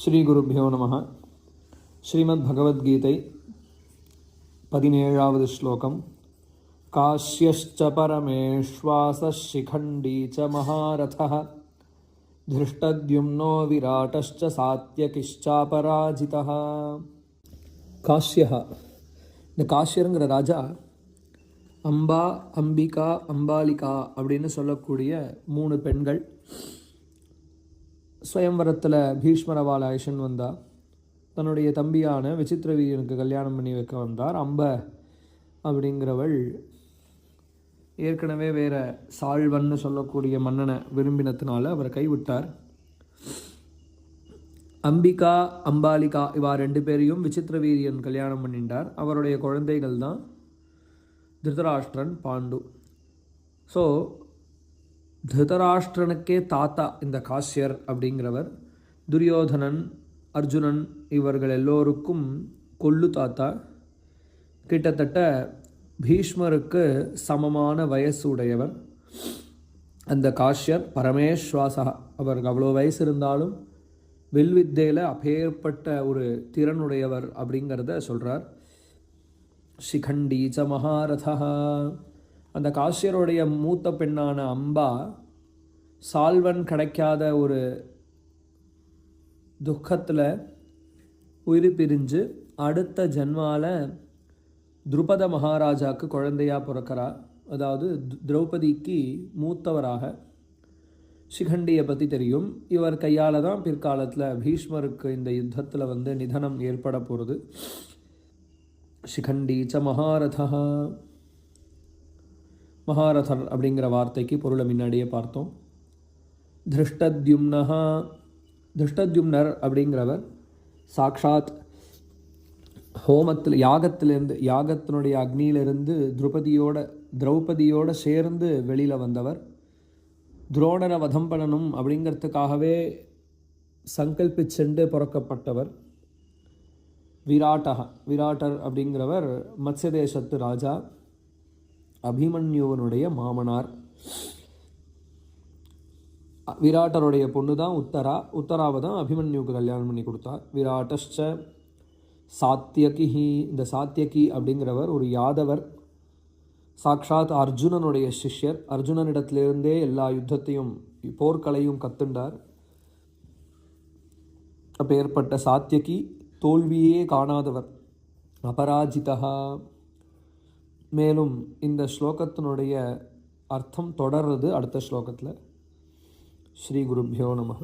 ஸ்ரீ குருப்யோ நமः. ஸ்ரீமத் பகவத்கீதை 17வது ஸ்லோகம். காஸ்யஸ்ச பரமேஷ்வாசः சிகண்டி ச மகாரதः திருஷ்டத்யும்னோ விராட்டश्च சாத்யகிஷ்சாபராஜிதः. காஸ்யஹ, இந்த காஸ்யருங்கிற ராஜா அம்பா, அம்பிகா, அம்பாலிகா அப்படின்னு சொல்லக்கூடிய 3 பெண்கள் ஸ்வயம்வரத்தில் பீஷ்மரவால் ஆயுஷன் வந்தார். தன்னுடைய தம்பியான விசித்திரவீரியனுக்கு கல்யாணம் பண்ணி வைக்க வந்தார். அம்ப அப்படிங்கிறவள் ஏற்கனவே வேறு சால்வன்னு சொல்லக்கூடிய மன்னனை விரும்பினத்தினால அவரை கைவிட்டார். அம்பிகா, அம்பாலிகா இவா 2 பேரையும் விசித்திரவீரியன் கல்யாணம் பண்ணிட்டார். அவருடைய குழந்தைகள் தான் திருதராஷ்டிரன், பாண்டு. ஸோ திருதராஷ்டிரனுக்கே தாத்தா இந்த காஸ்யர் அப்படிங்கிறவர். துரியோதனன், அர்ஜுனன் இவர்கள் எல்லோருக்கும் கொள்ளு தாத்தா. கிட்டத்தட்ட பீஷ்மருக்கு சமமான வயசு உடையவர் அந்த காஸ்யர். பரமேஸ்வாசா, அவருக்கு அவ்வளோ வயசு இருந்தாலும் வில்வித்தையில் அப்பேற்பட்ட ஒரு திறனுடையவர் அப்படிங்கிறத சொல்கிறார். சிகண்டி ச மகாரதா. அந்த காஸ்யருடைய மூத்த பெண்ணான அம்பா சால்வன் கிடைக்காத ஒரு துக்கத்தில் உயிர் பிரிஞ்சு அடுத்த ஜன்மாவில் துருபத மகாராஜாவுக்கு குழந்தையாக பிறக்கிறார். அதாவது திரௌபதிக்கு மூத்தவராக. சிகண்டியை பற்றி தெரியும். இவர் கையால் தான் பிற்காலத்தில் பீஷ்மருக்கு இந்த யுத்தத்தில் நிதனம் ஏற்பட போகிறது. சிகண்டி ச மகாரதா. மகாரதர் அப்படிங்கிற வார்த்தைக்கு பொருளை முன்னாடியே பார்த்தோம். திருஷ்டத்யும்னஹா. திருஷ்டத்யும்னர் அப்படிங்கிறவர் சாக்ஷாத் ஹோமத்தில் யாகத்தினுடைய அக்னியிலிருந்து திரௌபதியோட சேர்ந்து வெளியில் வந்தவர். துரோணரை வதம் பண்ணணும் அப்படிங்கிறதுக்காகவே சங்கல்பிச்சென்று பிறக்கப்பட்டவர். விராட்டர் அப்படிங்கிறவர் மத்ஸ்ய தேசத்து ராஜா, அபிமன்யுவனுடைய மாமனார். விராட்டருடைய பொண்ணு தான் உத்தராவை தான் அபிமன்யுவுக்கு கல்யாணம் பண்ணி கொடுத்தார். விராட்டஷ்ச சாத்தியகி. இந்த சாத்தியகி அப்படிங்கிறவர் ஒரு யாதவர். சாக்ஷாத் அர்ஜுனனுடைய சிஷ்யர். அர்ஜுனனிடத்திலிருந்தே எல்லா யுத்தத்தையும் போர்க்கலையும் கத்துண்டார். அப்பேற்பட்ட சாத்தியகி தோல்வியே காணாதவர், அபராஜிதா. மேலும் இந்த ஸ்லோகத்தினுடைய அர்த்தம் தொடர்றது அடுத்த ஸ்லோகத்தில். ஸ்ரீ குருப்யோ நமः.